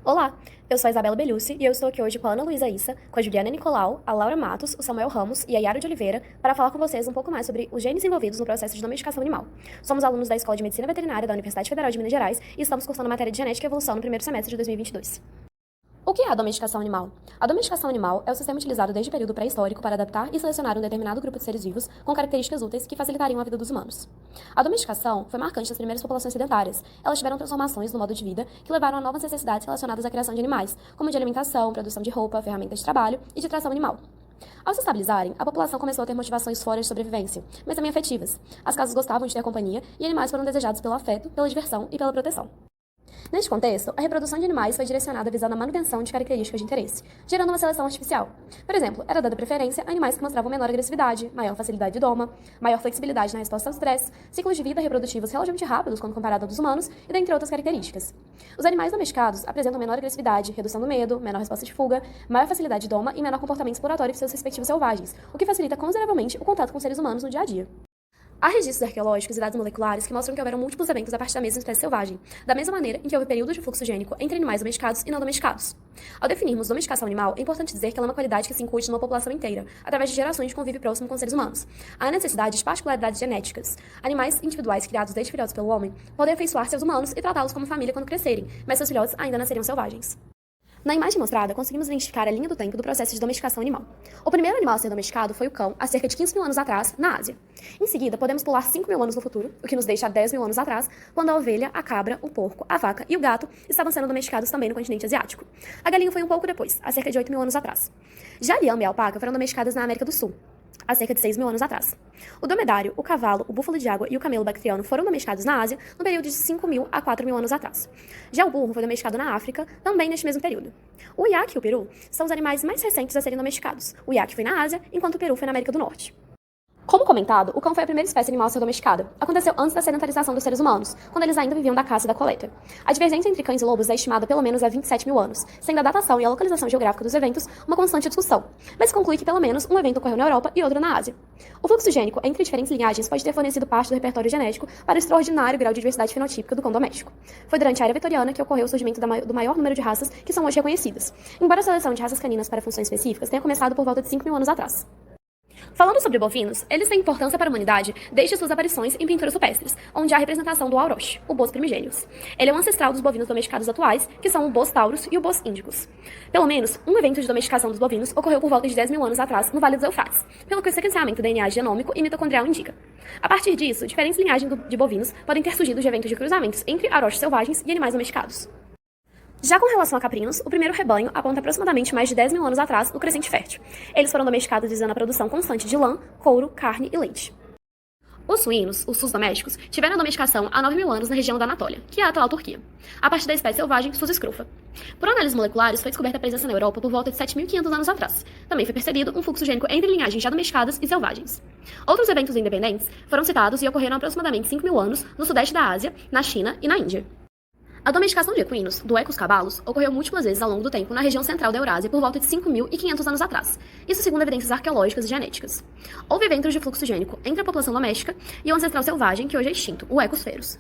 Olá, eu sou a Isabela Bellucci e eu estou aqui hoje com a Ana Luísa Issa, com a Juliana Nicolau, a Laura Matos, o Samuel Ramos e a Yara de Oliveira para falar com vocês um pouco mais sobre os genes envolvidos no processo de domesticação animal. Somos alunos da Escola de Medicina Veterinária da Universidade Federal de Minas Gerais e estamos cursando a matéria de Genética e Evolução no primeiro semestre de 2022. O que é a domesticação animal? A domesticação animal é o sistema utilizado desde o período pré-histórico para adaptar e selecionar um determinado grupo de seres vivos com características úteis que facilitariam a vida dos humanos. A domesticação foi marcante das primeiras populações sedentárias. Elas tiveram transformações no modo de vida que levaram a novas necessidades relacionadas à criação de animais, como de alimentação, produção de roupa, ferramentas de trabalho e de tração animal. Ao se estabilizarem, a população começou a ter motivações fora de sobrevivência, mas também afetivas. As casas gostavam de ter companhia e animais foram desejados pelo afeto, pela diversão e pela proteção. Neste contexto, a reprodução de animais foi direcionada visando a manutenção de características de interesse, gerando uma seleção artificial. Por exemplo, era dada preferência a animais que mostravam menor agressividade, maior facilidade de doma, maior flexibilidade na resposta ao estresse, ciclos de vida reprodutivos relativamente rápidos quando comparado aos dos humanos, e dentre outras características. Os animais domesticados apresentam menor agressividade, redução do medo, menor resposta de fuga, maior facilidade de doma e menor comportamento exploratório que seus respectivos selvagens, o que facilita consideravelmente o contato com seres humanos no dia a dia. Há registros arqueológicos e dados moleculares que mostram que houveram múltiplos eventos a partir da mesma espécie selvagem, da mesma maneira em que houve períodos de fluxo gênico entre animais domesticados e não domesticados. Ao definirmos domesticação animal, é importante dizer que ela é uma qualidade que se incute numa população inteira, através de gerações de convívio próximo com seres humanos. Há necessidade de particularidades genéticas. Animais individuais criados desde filhotes pelo homem podem afeiçoar-se aos humanos e tratá-los como família quando crescerem, mas seus filhotes ainda nasceriam selvagens. Na imagem mostrada, conseguimos identificar a linha do tempo do processo de domesticação animal. O primeiro animal a ser domesticado foi o cão, há cerca de 15 mil anos atrás, na Ásia. Em seguida, podemos pular 5 mil anos no futuro, o que nos deixa a 10 mil anos atrás, quando a ovelha, a cabra, o porco, a vaca e o gato estavam sendo domesticados também no continente asiático. A galinha foi um pouco depois, há cerca de 8 mil anos atrás. Já a lhama e a alpaca foram domesticadas na América do Sul, há cerca de 6 mil anos atrás. O dromedário, o cavalo, o búfalo de água e o camelo bactriano foram domesticados na Ásia no período de 5 mil a 4 mil anos atrás. Já o burro foi domesticado na África, também neste mesmo período. O iaque e o peru são os animais mais recentes a serem domesticados. O iaque foi na Ásia, enquanto o peru foi na América do Norte. Como comentado, o cão foi a primeira espécie animal a ser domesticada. Aconteceu antes da sedentarização dos seres humanos, quando eles ainda viviam da caça e da coleta. A divergência entre cães e lobos é estimada pelo menos a 27 mil anos, sendo a datação e a localização geográfica dos eventos uma constante discussão, mas conclui que pelo menos um evento ocorreu na Europa e outro na Ásia. O fluxo gênico entre diferentes linhagens pode ter fornecido parte do repertório genético para o extraordinário grau de diversidade fenotípica do cão doméstico. Foi durante a era vitoriana que ocorreu o surgimento do maior número de raças que são hoje reconhecidas, embora a seleção de raças caninas para funções específicas tenha começado por volta de 5 mil anos atrás. Falando sobre bovinos, eles têm importância para a humanidade desde suas aparições em pinturas rupestres, onde há a representação do auroch, o bos primigênios. Ele é um ancestral dos bovinos domesticados atuais, que são o bos taurus e o bos índicos. Pelo menos, um evento de domesticação dos bovinos ocorreu por volta de 10 mil anos atrás, no Vale dos Eufrates, pelo que o sequenciamento do DNA genômico e mitocondrial indica. A partir disso, diferentes linhagens de bovinos podem ter surgido de eventos de cruzamentos entre aurochs selvagens e animais domesticados. Já com relação a caprinos, o primeiro rebanho aponta aproximadamente mais de 10 mil anos atrás no Crescente Fértil. Eles foram domesticados visando a produção constante de lã, couro, carne e leite. Os suínos, os sus domésticos, tiveram a domesticação há 9 mil anos na região da Anatólia, que é a atual Turquia, a partir da espécie selvagem Sus scrufa. Por análises moleculares, foi descoberta a presença na Europa por volta de 7.500 anos atrás. Também foi percebido um fluxo gênico entre linhagens já domesticadas e selvagens. Outros eventos independentes foram citados e ocorreram há aproximadamente 5 mil anos no sudeste da Ásia, na China e na Índia. A domesticação de equinos, do Equus cabalus, ocorreu múltiplas vezes ao longo do tempo na região central da Eurásia por volta de 5.500 anos atrás, isso segundo evidências arqueológicas e genéticas. Houve eventos de fluxo gênico entre a população doméstica e o ancestral selvagem que hoje é extinto, o Equus ferus.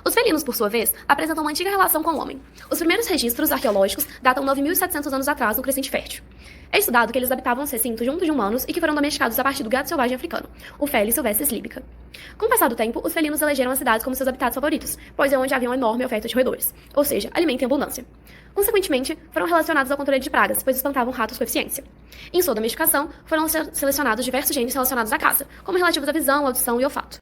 Os felinos, por sua vez, apresentam uma antiga relação com o homem. Os primeiros registros arqueológicos datam 9.700 anos atrás no Crescente Fértil. É estudado que eles habitavam os recintos junto de humanos e que foram domesticados a partir do gato selvagem africano, o Felis silvestris libica. Com o passar do tempo, os felinos elegeram as cidades como seus habitats favoritos, pois é onde havia uma enorme oferta de roedores, ou seja, alimento em abundância. Consequentemente, foram relacionados ao controle de pragas, pois espantavam ratos com eficiência. Em sua domesticação, foram selecionados diversos genes relacionados à caça, como relativos à visão, audição e olfato.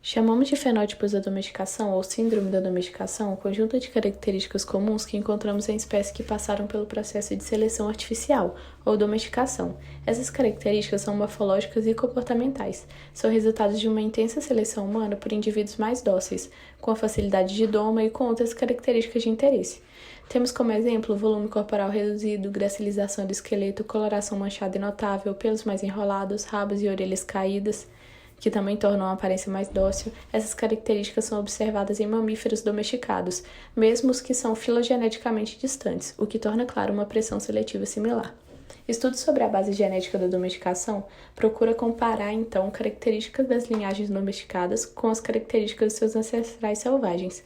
Chamamos de fenótipos da domesticação ou síndrome da domesticação o conjunto de características comuns que encontramos em espécies que passaram pelo processo de seleção artificial ou domesticação. Essas características são morfológicas e comportamentais. São resultados de uma intensa seleção humana por indivíduos mais dóceis, com a facilidade de doma e com outras características de interesse. Temos como exemplo volume corporal reduzido, gracilização do esqueleto, coloração manchada e notável, pelos mais enrolados, rabos e orelhas caídas, que também tornam a aparência mais dócil. Essas características são observadas em mamíferos domesticados, mesmo os que são filogeneticamente distantes, o que torna claro uma pressão seletiva similar. Estudos sobre a base genética da domesticação procura comparar, então, características das linhagens domesticadas com as características de seus ancestrais selvagens.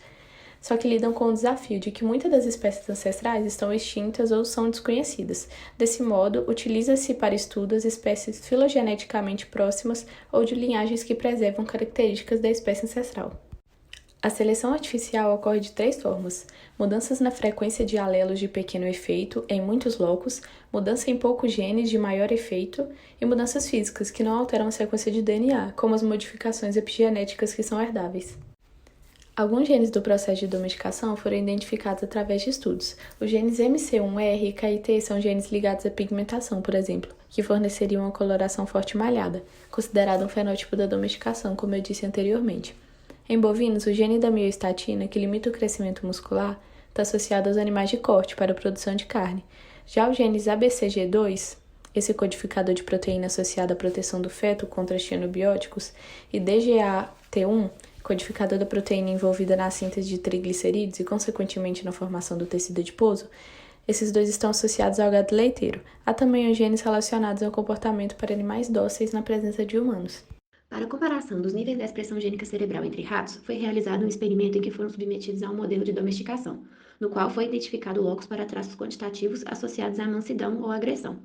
só que lidam com o desafio de que muitas das espécies ancestrais estão extintas ou são desconhecidas. Desse modo, utiliza-se para estudo as espécies filogeneticamente próximas ou de linhagens que preservam características da espécie ancestral. A seleção artificial ocorre de 3 formas: mudanças na frequência de alelos de pequeno efeito em muitos locos, mudança em poucos genes de maior efeito e mudanças físicas que não alteram a sequência de DNA, como as modificações epigenéticas que são herdáveis. Alguns genes do processo de domesticação foram identificados através de estudos. Os genes MC1R e KIT são genes ligados à pigmentação, por exemplo, que forneceriam uma coloração forte e malhada, considerado um fenótipo da domesticação, como eu disse anteriormente. Em bovinos, o gene da miostatina, que limita o crescimento muscular, está associado aos animais de corte para a produção de carne. Já os genes ABCG2, esse codificador de proteína associado à proteção do feto contra xenobióticos, e DGAT1, codificador da proteína envolvida na síntese de triglicerídeos e, consequentemente, na formação do tecido adiposo, esses dois estão associados ao gado leiteiro. Há também os genes relacionados ao comportamento para animais dóceis na presença de humanos. Para a comparação dos níveis da expressão gênica cerebral entre ratos, foi realizado um experimento em que foram submetidos a um modelo de domesticação, no qual foi identificado locus para traços quantitativos associados à mansidão ou agressão.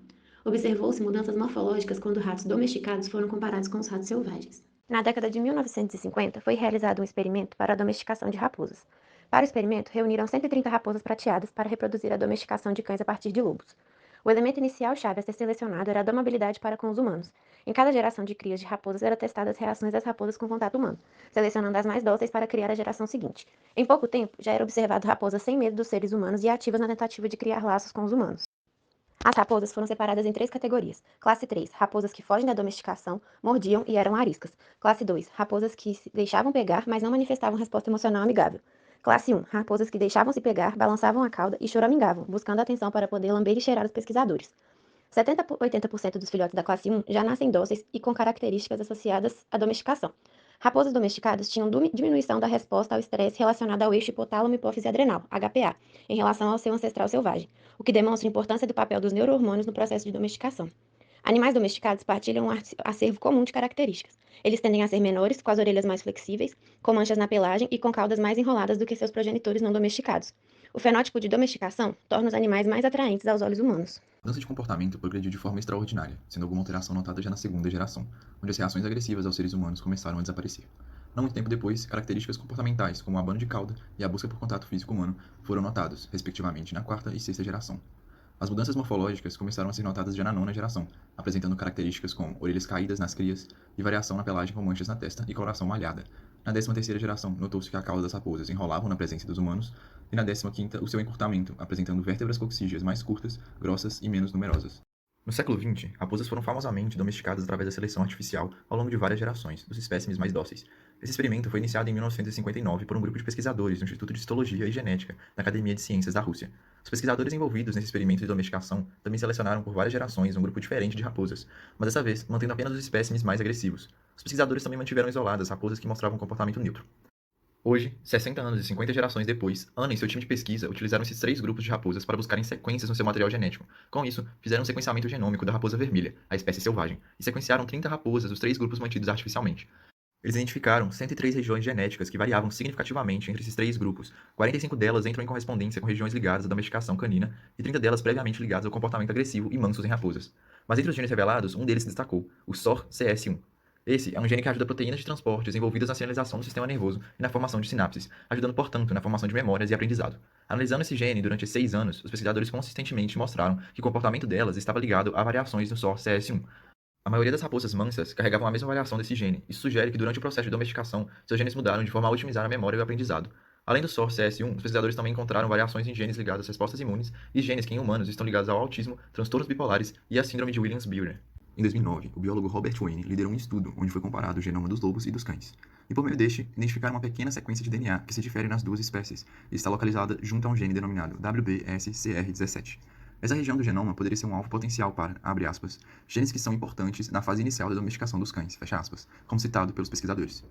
Observou-se mudanças morfológicas quando ratos domesticados foram comparados com os ratos selvagens. Na década de 1950, foi realizado um experimento para a domesticação de raposas. Para o experimento, reuniram 130 raposas prateadas para reproduzir a domesticação de cães a partir de lobos. O elemento inicial-chave a ser selecionado era a domabilidade para com os humanos. Em cada geração de crias de raposas eram testadas as reações das raposas com contato humano, selecionando as mais dóceis para criar a geração seguinte. Em pouco tempo, já era observado raposas sem medo dos seres humanos e ativas na tentativa de criar laços com os humanos. As raposas foram separadas em 3 categorias. Classe 3, raposas que fogem da domesticação, mordiam e eram ariscas. Classe 2, raposas que se deixavam pegar, mas não manifestavam resposta emocional amigável. Classe 1, raposas que deixavam se pegar, balançavam a cauda e choramingavam, buscando atenção para poder lamber e cheirar os pesquisadores. 70 a 80% dos filhotes da classe 1 já nascem dóceis e com características associadas à domesticação. Raposas domesticadas tinham diminuição da resposta ao estresse relacionada ao eixo hipotálamo-hipófise adrenal, HPA, em relação ao seu ancestral selvagem, o que demonstra a importância do papel dos neurohormônios no processo de domesticação. Animais domesticados partilham um acervo comum de características. Eles tendem a ser menores, com as orelhas mais flexíveis, com manchas na pelagem e com caudas mais enroladas do que seus progenitores não domesticados. O fenótipo de domesticação torna os animais mais atraentes aos olhos humanos. A mudança de comportamento progrediu de forma extraordinária, sendo alguma alteração notada já na segunda geração, onde as reações agressivas aos seres humanos começaram a desaparecer. Não muito tempo depois, características comportamentais, como o abano de cauda e a busca por contato físico humano, foram notados, respectivamente, na quarta e sexta geração. As mudanças morfológicas começaram a ser notadas já na nona geração, apresentando características como orelhas caídas nas crias e variação na pelagem com manchas na testa e coloração malhada. Na 13ª geração, notou-se que a cauda das raposas enrolavam na presença dos humanos, e na 15ª, o seu encurtamento, apresentando vértebras coxígeas mais curtas, grossas e menos numerosas. No século XX, raposas foram famosamente domesticadas através da seleção artificial ao longo de várias gerações, dos espécimes mais dóceis. Esse experimento foi iniciado em 1959 por um grupo de pesquisadores do Instituto de Histologia e Genética da Academia de Ciências da Rússia. Os pesquisadores envolvidos nesse experimento de domesticação também selecionaram por várias gerações um grupo diferente de raposas, mas dessa vez mantendo apenas os espécimes mais agressivos. Os pesquisadores também mantiveram isoladas raposas que mostravam um comportamento neutro. Hoje, 60 anos e 50 gerações depois, Anna e seu time de pesquisa utilizaram esses 3 grupos de raposas para buscarem sequências no seu material genético. Com isso, fizeram um sequenciamento genômico da raposa vermelha, a espécie selvagem, e sequenciaram 30 raposas dos 3 grupos mantidos artificialmente. Eles identificaram 103 regiões genéticas que variavam significativamente entre esses 3 grupos. 45 delas entram em correspondência com regiões ligadas à domesticação canina e 30 delas previamente ligadas ao comportamento agressivo e mansos em raposas. Mas entre os genes revelados, um deles se destacou, o SORCS1. Esse é um gene que ajuda proteínas de transportes envolvidas na sinalização do sistema nervoso e na formação de sinapses, ajudando, portanto, na formação de memórias e aprendizado. Analisando esse gene durante 6 anos, os pesquisadores consistentemente mostraram que o comportamento delas estava ligado a variações no SORCS1. A maioria das raposas mansas carregavam a mesma variação desse gene. Isso sugere que durante o processo de domesticação, seus genes mudaram de forma a otimizar a memória e o aprendizado. Além do SORCS1, os pesquisadores também encontraram variações em genes ligados às respostas imunes e genes que em humanos estão ligados ao autismo, transtornos bipolares e à síndrome de Williams-Beuer. Em 2009, o biólogo Robert Wayne liderou um estudo onde foi comparado o genoma dos lobos e dos cães. E por meio deste, identificaram uma pequena sequência de DNA que se difere nas duas espécies e está localizada junto a um gene denominado WBSCR17. Essa região do genoma poderia ser um alvo potencial para, abre aspas, genes que são importantes na fase inicial da domesticação dos cães, fecha aspas, como citado pelos pesquisadores.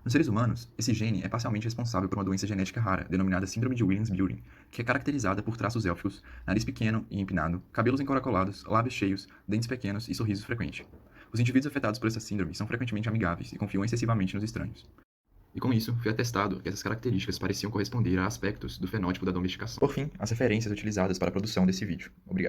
Nos seres humanos, esse gene é parcialmente responsável por uma doença genética rara, denominada síndrome de Williams-Beuer, que é caracterizada por traços élficos, nariz pequeno e empinado, cabelos encaracolados, lábios cheios, dentes pequenos e sorriso frequente. Os indivíduos afetados por essa síndrome são frequentemente amigáveis e confiam excessivamente nos estranhos. e com isso foi atestado que essas características pareciam corresponder a aspectos do fenótipo da domesticação. Por fim, as referências utilizadas para a produção desse vídeo. Obrigado.